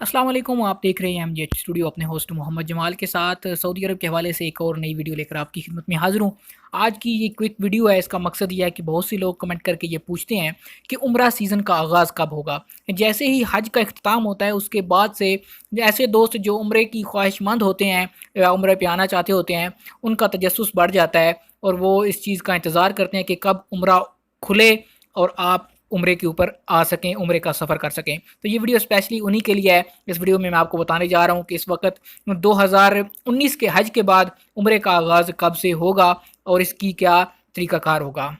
अस्सलाम वालेकुम। आप देख रहे हैं एमजेएच स्टूडियो, अपने होस्ट मोहम्मद जमाल के साथ सऊदी अरब के हवाले से एक और नई वीडियो लेकर आपकी खिदमत में हाज़िर हूँ। आज की ये क्विक वीडियो है, इसका मकसद ये है कि बहुत से लोग कमेंट करके ये पूछते हैं कि उम्रा सीज़न का आगाज़ कब होगा। जैसे ही हज का इख्तिताम होता है उसके बाद से ऐसे दोस्त जो उम्रे की ख्वाहिशमंद होते हैं या उम्रे पे आना चाहते होते हैं, उनका तजस्सुस बढ़ जाता है और वो इस चीज़ का इंतज़ार करते हैं कि कब उम्रा खुले और आप उम्रे के ऊपर आ सकें, उम्रे का सफ़र कर सकें। तो ये वीडियो स्पेशली उन्हीं के लिए है। इस वीडियो में मैं आपको बताने जा रहा हूँ कि इस वक़्त 2019 के हज के बाद उम्रे का आगाज़ कब से होगा और इसकी क्या तरीक़ाकार होगा।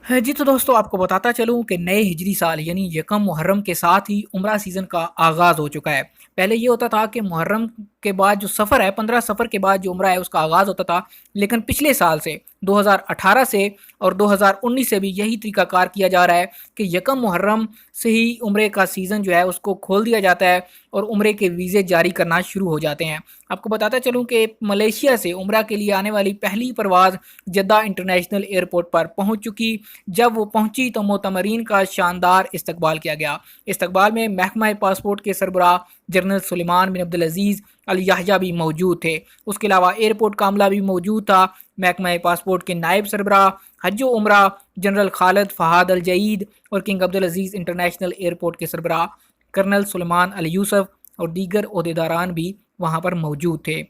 हाँ जी, तो दोस्तों आपको बताता चलूँ कि नए हिजरी साल यानी यकम मुहर्रम के साथ ही उम्रा सीज़न का आगाज़ हो चुका है। पहले ये होता था कि मुहर्रम के बाद जो सफ़र है, 15 सफ़र के बाद जो उम्रा है उसका आगाज़ होता था। लेकिन पिछले साल से 2018 से और 2019 से भी यही तरीक़ाकार किया जा रहा है कि यकम मुहर्रम से ही उम्रे का सीज़न जो है उसको खोल दिया जाता है और उम्रे के वीज़े जारी करना शुरू हो जाते हैं। आपको बताता चलूँ कि मलेशिया से उम्रा के लिए आने वाली पहली परवाज़ जद्दा इंटरनेशनल एयरपोर्ट पर पहुँच चुकी। जब वो पहुंची तो मोतमरीन का शानदार इस्तकबाल किया गया। इस्तकबाल में महकमा पासपोर्ट के सरबराह जनरल सुलेमान बिन अब्दुल अजीज़ अल याह्या भी मौजूद थे। उसके अलावा एयरपोर्ट का अमला भी मौजूद था। महकमा पासपोर्ट के नायब सरबराह हज व उम्रा जनरल खालिद फ़हाद अल जईद और किंग अब्दुल अजीज़ इंटरनेशनल एयरपोर्ट के सरबराह कर्नल सुलेमान अल यूसुफ और दीगर ओहदेदारान भी वहाँ पर मौजूद थे।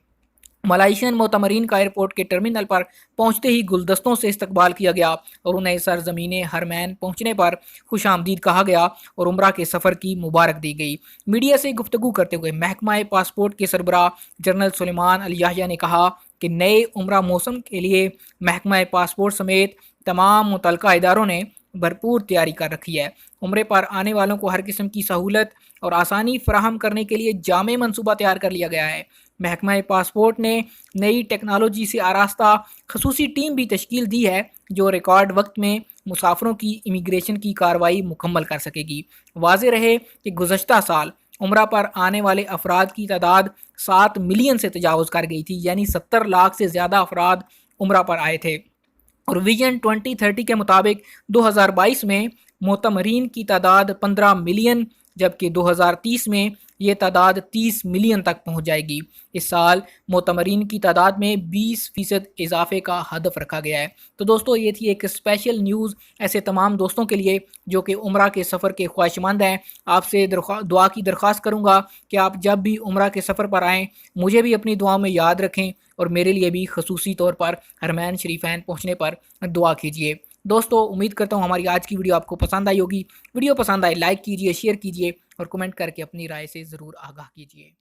मलाइशियन मोतमरीन का एयरपोर्ट के टर्मिनल पर पहुंचते ही गुलदस्तों से इस्तकबाल किया गया और उन्हें सरजमीन हरमैन पहुंचने पर खुश आमदीद कहा गया और उम्रा के सफ़र की मुबारक दी गई। मीडिया से गुफ्तगू करते हुए महकमा पासपोर्ट के सरबराह जनरल सुलेमान अल याह्या ने कहा कि नए उम्रा मौसम के लिए महकमा पासपोर्ट समेत तमाम मुतल्लिका इदारों ने भरपूर तैयारी कर रखी है। उम्रे पर आने वालों को हर किस्म की सहूलत और आसानी फराहम करने के लिए जामे मनसूबा तैयार कर लिया गया है। महकमा पासपोर्ट ने नई टेक्नोलॉजी से आरास्ता खसूसी टीम भी तश्कील दी है जो रिकॉर्ड वक्त में मुसाफरों की इमिग्रेशन की कार्रवाई मुकम्मल कर सकेगी। वाज़ेह रहे कि गुज़श्ता साल उम्रा पर आने वाले अफराद की तादाद 7 मिलियन से तजावज़ कर गई थी, यानी 70 लाख से ज़्यादा अफराद उम्रा पर आए थे और विजन 2030 के मुताबिक 2022 में मोतमरीन की तादाद 15 मिलियन जबकि 2030 में ये तादाद 30 मिलियन तक पहुंच जाएगी। इस साल मोतमरीन की तादाद में 20% इजाफे का हदफ रखा गया है। तो दोस्तों ये थी एक स्पेशल न्यूज़ ऐसे तमाम दोस्तों के लिए जो कि उम्रा के सफ़र के ख्वाहिशमंद हैं। आपसे दुआ की दरख्वास्त करूँगा कि आप जब भी उम्रा के सफ़र पर आएँ मुझे भी अपनी दुआ में याद रखें और मेरे लिए भी खसूसी तौर पर हरमैन शरीफैन पहुँचने पर दुआ कीजिए। दोस्तों उम्मीद करता हूँ हमारी आज की वीडियो आपको पसंद आई होगी। वीडियो पसंद आए लाइक कीजिए, शेयर कीजिए और कमेंट करके अपनी राय से ज़रूर आगाह कीजिए।